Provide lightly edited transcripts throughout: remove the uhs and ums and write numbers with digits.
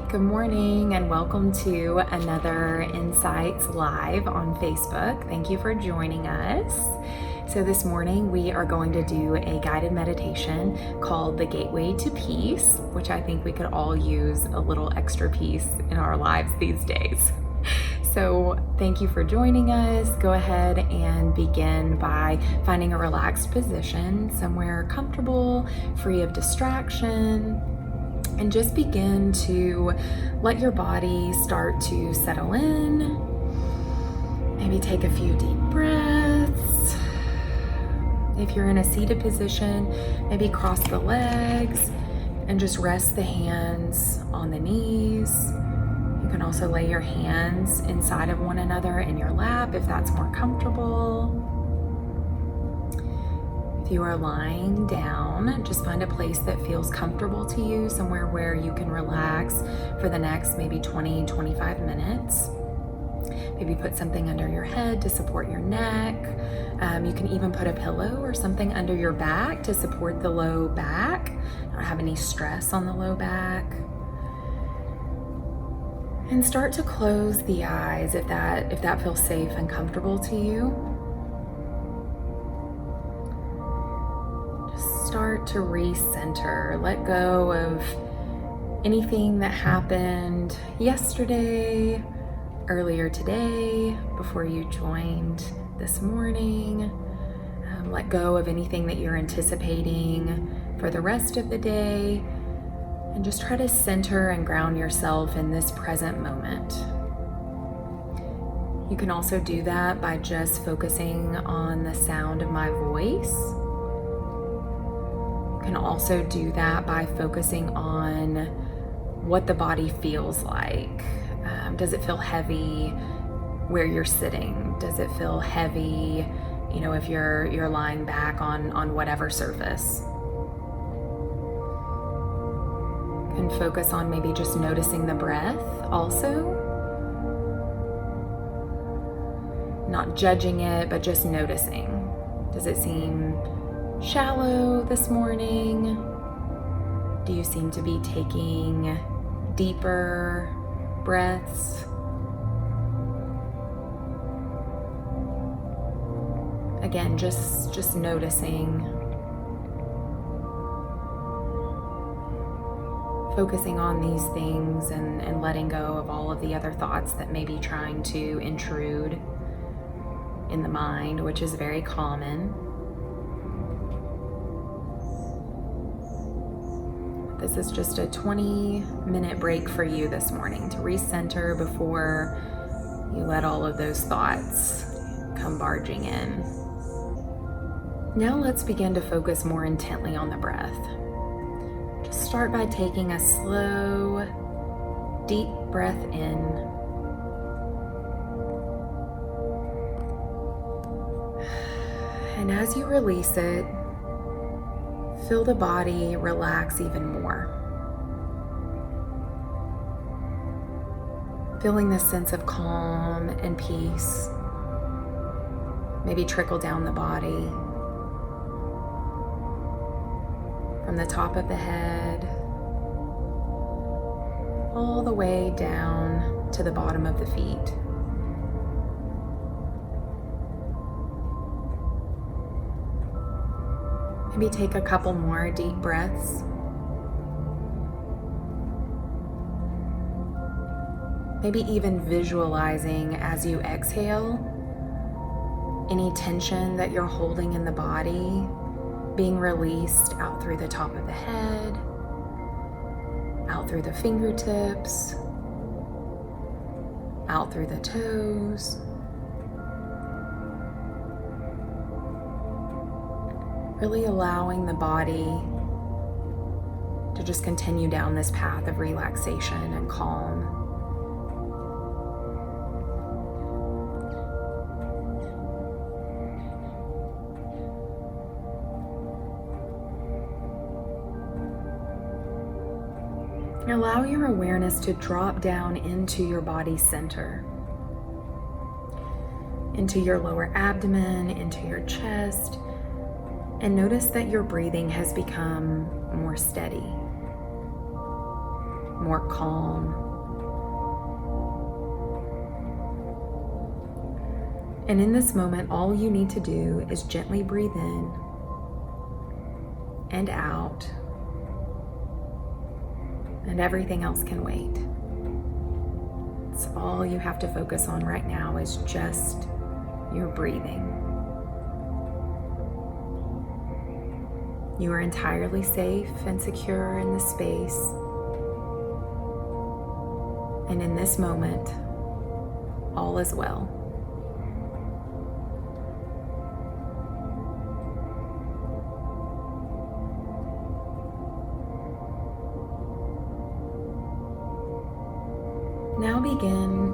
Good morning and welcome to another Insights Live on Facebook. Thank you for joining us. So this morning we are going to do a guided meditation called The Gateway to Peace, which I think we could all use a little extra peace in our lives these days. So thank you for joining us. Go ahead and begin by finding a relaxed position, somewhere comfortable, free of distraction. And just begin to let your body start to settle in. Maybe take a few deep breaths. If you're in a seated position, maybe cross the legs and just rest the hands on the knees. You can also lay your hands inside of one another in your lap if that's more comfortable. If you are lying down, just find a place that feels comfortable to you, somewhere where you can relax for the next maybe 20-25 minutes. Maybe put something under your head to support your neck. You can even put a pillow or something under your back to support the low back. Not have any stress on the low back. And start to close the eyes if that feels safe and comfortable to you. Start to recenter, let go of anything that happened yesterday, earlier today, before you joined this morning. Let go of anything that you're anticipating for the rest of the day, and just try to center and ground yourself in this present moment. You can also do that by just focusing on the sound of my voice. You can also do that by focusing on what the body feels like. Does it feel heavy where you're sitting? Does it feel heavy, if you're lying back on whatever surface? You can focus on maybe just noticing the breath also. Not judging it, but just noticing. Does it seem shallow this morning? Do you seem to be taking deeper breaths? Again, just noticing. Focusing on these things and letting go of all of the other thoughts that may be trying to intrude in the mind, which is very common. This is just a 20-minute break for you this morning to recenter before you let all of those thoughts come barging in. Now let's begin to focus more intently on the breath. Just start by taking a slow, deep breath in. And as you release it, feel the body relax even more. Feeling this sense of calm and peace maybe trickle down the body from the top of the head all the way down to the bottom of the feet. Maybe take a couple more deep breaths. Maybe even visualizing as you exhale any tension that you're holding in the body being released out through the top of the head, out through the fingertips, out through the toes. Really allowing the body to just continue down this path of relaxation and calm. Allow your awareness to drop down into your body center, into your lower abdomen, into your chest, and notice that your breathing has become more steady. more calm. And in this moment, all you need to do is gently breathe in and out, and everything else can wait. It's all you have to focus on right now is just your breathing. You are entirely safe and secure in this space. And in this moment, all is well. Now begin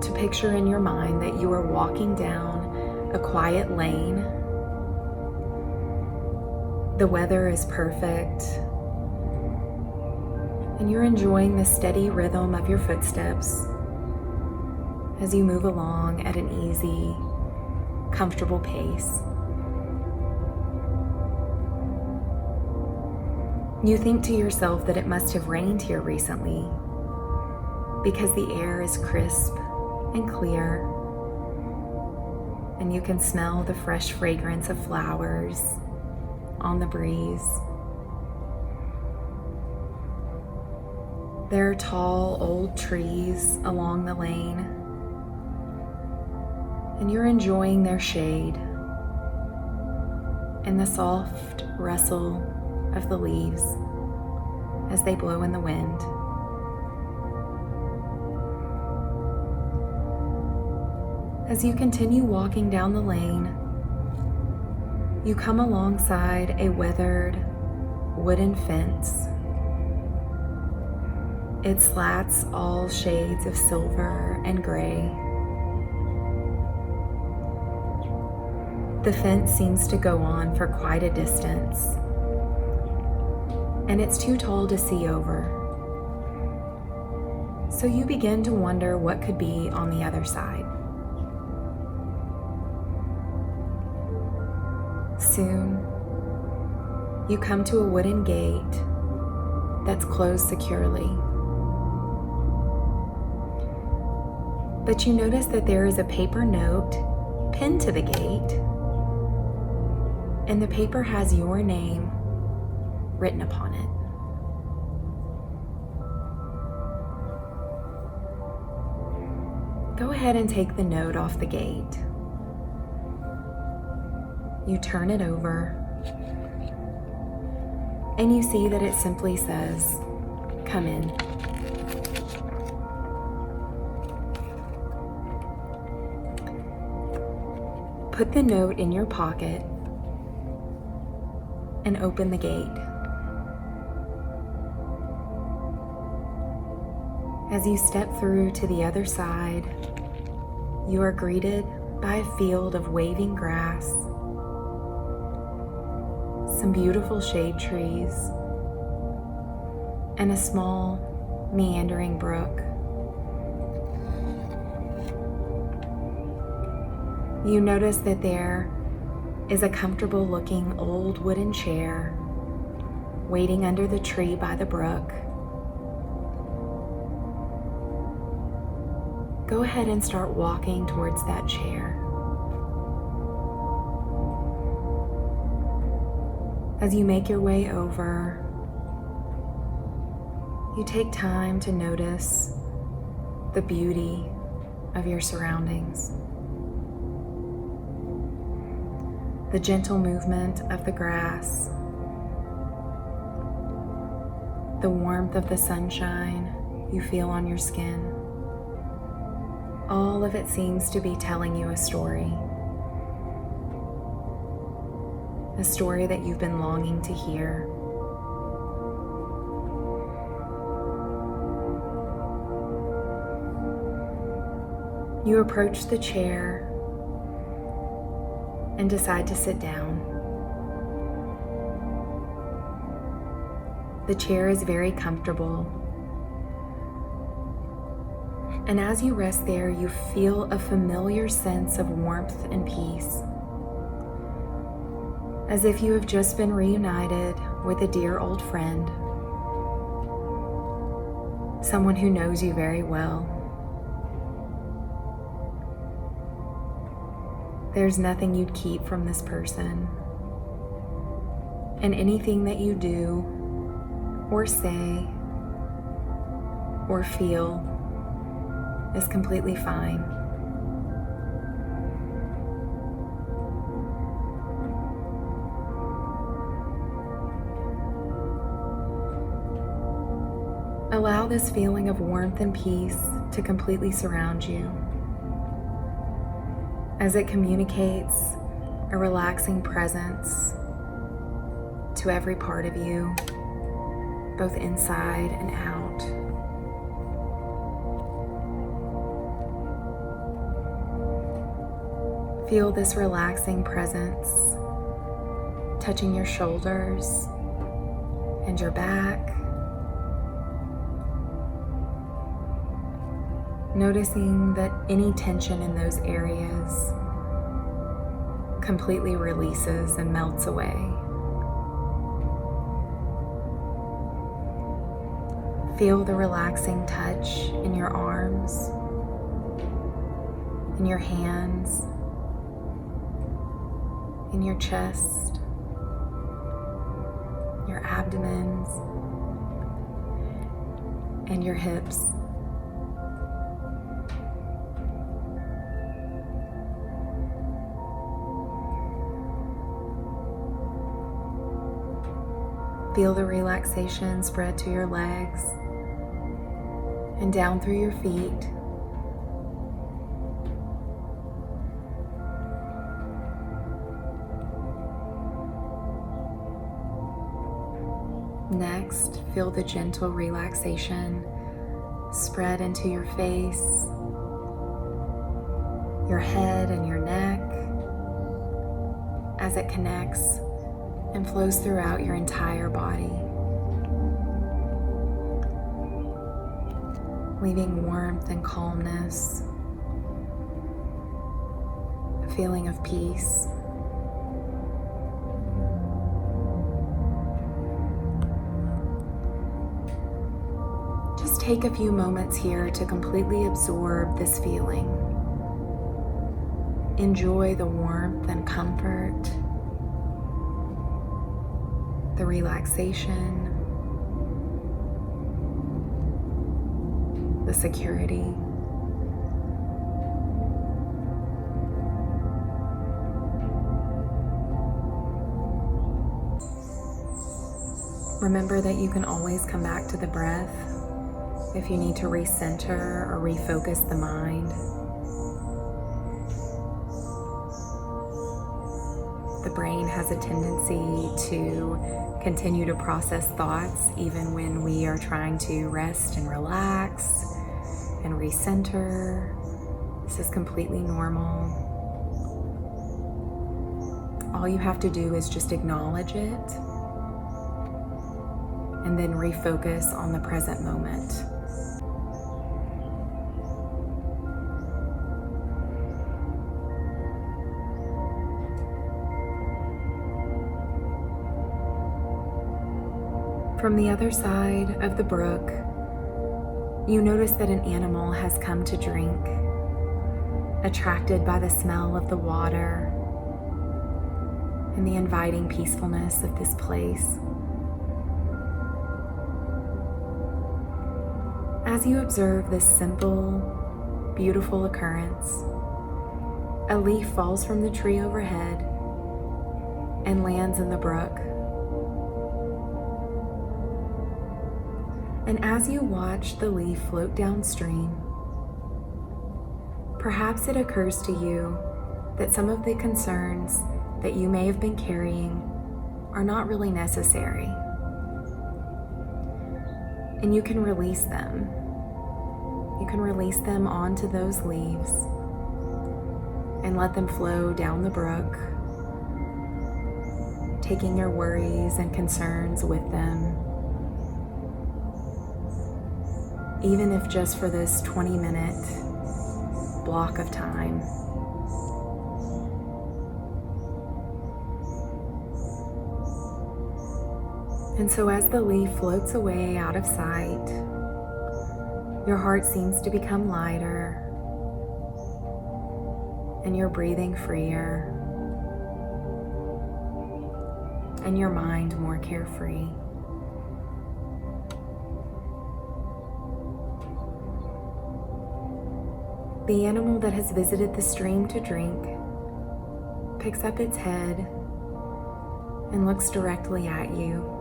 to picture in your mind that you are walking down a quiet lane. The weather is perfect, and you're enjoying the steady rhythm of your footsteps as you move along at an easy, comfortable pace. You think to yourself that it must have rained here recently because the air is crisp and clear, and you can smell the fresh fragrance of flowers on the breeze. There are tall old trees along the lane, and you're enjoying their shade and the soft rustle of the leaves as they blow in the wind. As you continue walking down the lane, you come alongside a weathered wooden fence. It slats all shades of silver and gray. The fence seems to go on for quite a distance, and it's too tall to see over. So you begin to wonder what could be on the other side. Soon, you come to a wooden gate that's closed securely. But you notice that there is a paper note pinned to the gate, and the paper has your name written upon it. Go ahead and take the note off the gate. You turn it over, and you see that it simply says, "Come in." Put the note in your pocket and open the gate. As you step through to the other side, you are greeted by a field of waving grass, some beautiful shade trees, and a small, meandering brook. You notice that there is a comfortable-looking old wooden chair waiting under the tree by the brook. Go ahead and start walking towards that chair. As you make your way over, you take time to notice the beauty of your surroundings. The gentle movement of the grass, the warmth of the sunshine you feel on your skin. All of it seems to be telling you a story that you've been longing to hear. You approach the chair and decide to sit down. The chair is very comfortable, and as you rest there, you feel a familiar sense of warmth and peace, as if you have just been reunited with a dear old friend. someone who knows you very well. There's nothing you'd keep from this person, and anything that you do or say or feel is completely fine. Allow this feeling of warmth and peace to completely surround you, as it communicates a relaxing presence to every part of you, both inside and out. Feel this relaxing presence touching your shoulders and your back, noticing that any tension in those areas completely releases and melts away. Feel the relaxing touch in your arms, in your hands, in your chest, your abdomens, and your hips. Feel the relaxation spread to your legs and down through your feet. Next, feel the gentle relaxation spread into your face, your head and your neck as it connects and flows throughout your entire body, leaving warmth and calmness, a feeling of peace. Just take a few moments here to completely absorb this feeling. Enjoy the warmth and comfort, the relaxation, the security. Remember that you can always come back to the breath if you need to recenter or refocus the mind. The brain has a tendency to continue to process thoughts even when we are trying to rest and relax and recenter. This is completely normal. All you have to do is just acknowledge it and then refocus on the present moment. From the other side of the brook, you notice that an animal has come to drink, attracted by the smell of the water and the inviting peacefulness of this place. As you observe this simple, beautiful occurrence, a leaf falls from the tree overhead and lands in the brook. And as you watch the leaf float downstream, perhaps it occurs to you that some of the concerns that you may have been carrying are not really necessary. And you can release them. You can release them onto those leaves and let them flow down the brook, taking your worries and concerns with them. Even if just for this 20-minute block of time. And so as the leaf floats away out of sight, Your heart seems to become lighter, and you're breathing freer, and your mind more carefree. The animal that has visited the stream to drink picks up its head and looks directly at you,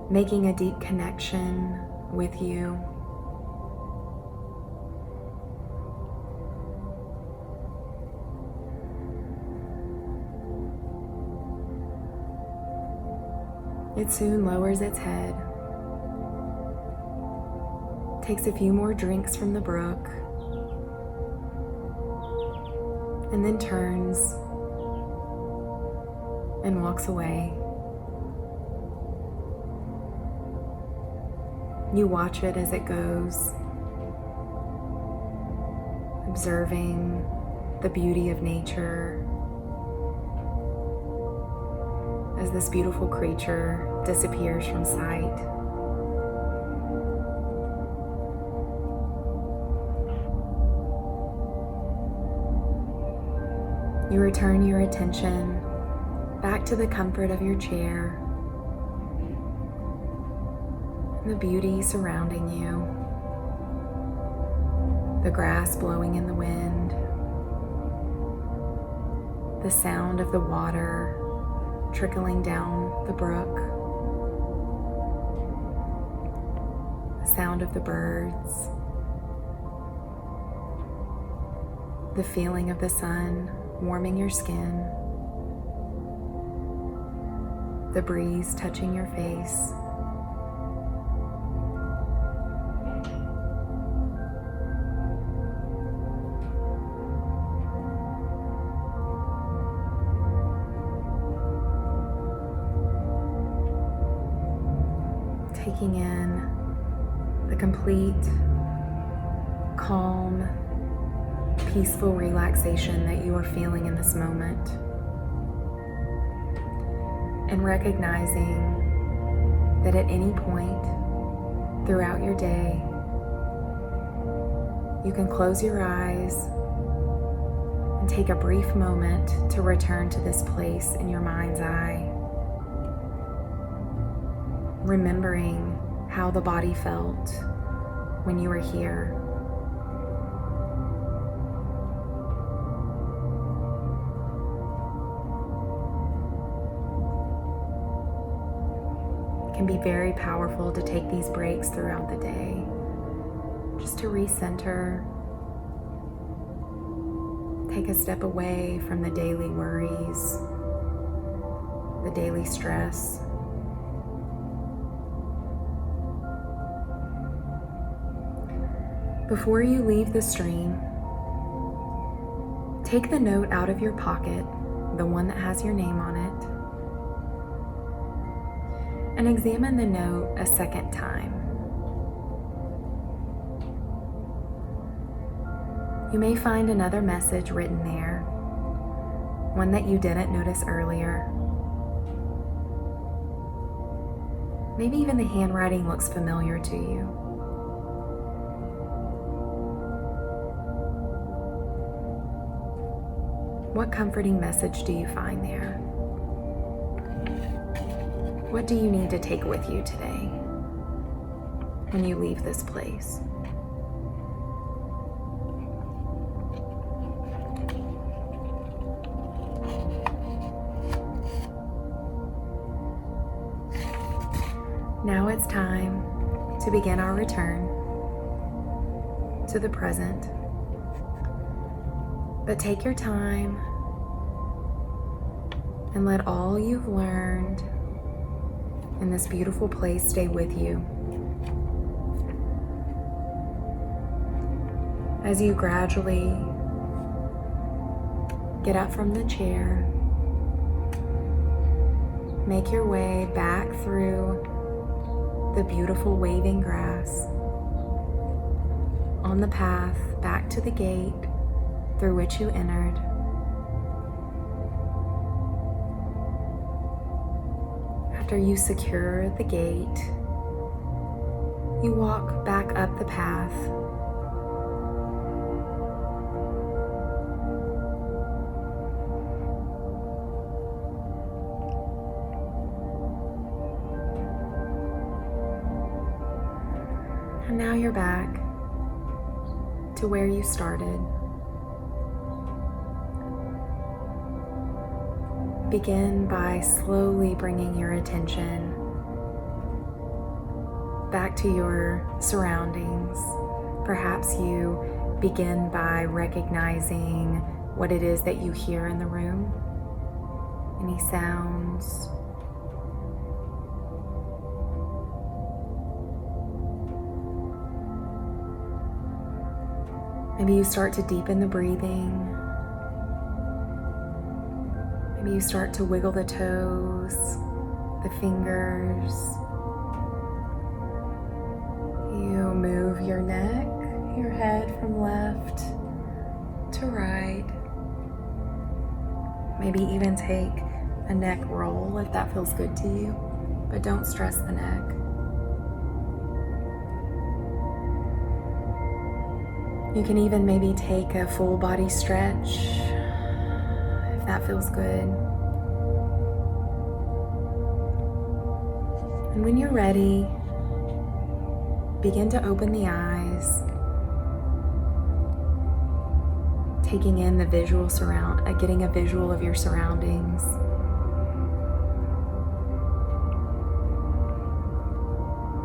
making a deep connection with you. It soon lowers its head, takes a few more drinks from the brook, and then turns and walks away. You watch it as it goes, observing the beauty of nature as this beautiful creature disappears from sight. You return your attention back to the comfort of your chair and the beauty surrounding you, the grass blowing in the wind, the sound of the water trickling down the brook, the sound of the birds, the feeling of the sun warming your skin, the breeze touching your face. Taking in the complete, calm, peaceful relaxation that you are feeling in this moment, and recognizing that at any point throughout your day, you can close your eyes and take a brief moment to return to this place in your mind's eye, remembering how the body felt when you were here. It can be very powerful to take these breaks throughout the day, just to recenter, take a step away from the daily worries, the daily stress. Before you leave the stream, take the note out of your pocket, the one that has your name on it, and examine the note a second time. You may find another message written there, one that you didn't notice earlier. Maybe even the handwriting looks familiar to you. What comforting message do you find there? What do you need to take with you today when you leave this place? Now it's time to begin our return to the present. But take your time and let all you've learned in this beautiful place stay with you. As you gradually get up from the chair, make your way back through the beautiful waving grass on the path back to the gate through which you entered. After you secure the gate you walk back up the path. And now you're back to where you started. Begin by slowly bringing your attention back to your surroundings. Perhaps you begin by recognizing what it is that you hear in the room, any sounds. Maybe you start to deepen the breathing. Maybe you start to wiggle the toes, the fingers. You move your neck, your head from left to right. Maybe even take a neck roll if that feels good to you, but don't stress the neck. You can even maybe take a full body stretch if that feels good. And when you're ready, begin to open the eyes, taking in the visual getting a visual of your surroundings.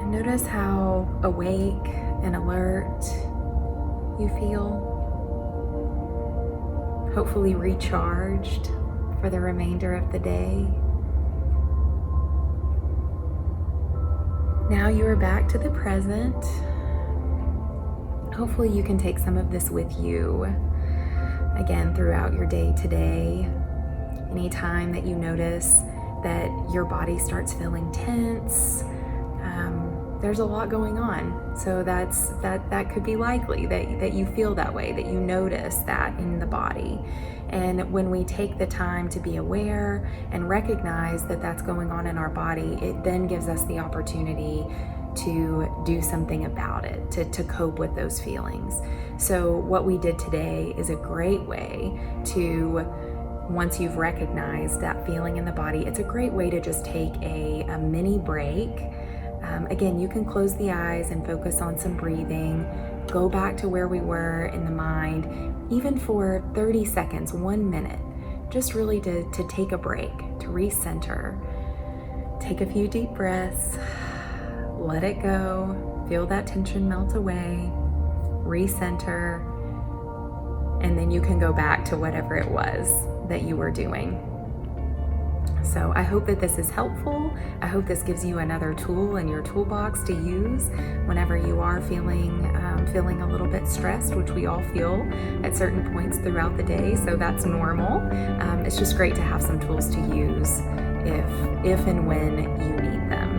And notice how awake and alert you feel. Hopefully recharged for the remainder of the day. Now you are back to the present. Hopefully you can take some of this with you again throughout your day today. Anytime that you notice that your body starts feeling tense, there's a lot going on. So that could be likely that you feel that way, that you notice that in the body. And when we take the time to be aware and recognize that that's going on in our body, it then gives us the opportunity to do something about it, to cope with those feelings. So what we did today is a great way to, once you've recognized that feeling in the body, it's a great way to just take a mini break. Again, you can close the eyes and focus on some breathing. Go back to where we were in the mind, even for 30 seconds, 1 minute, just really to take a break, to recenter. Take a few deep breaths, let it go, feel that tension melt away, recenter, and then you can go back to whatever it was that you were doing. So I hope that this is helpful. I hope this gives you another tool in your toolbox to use whenever you are feeling a little bit stressed, which we all feel at certain points throughout the day. So that's normal. It's just great to have some tools to use if and when you need them.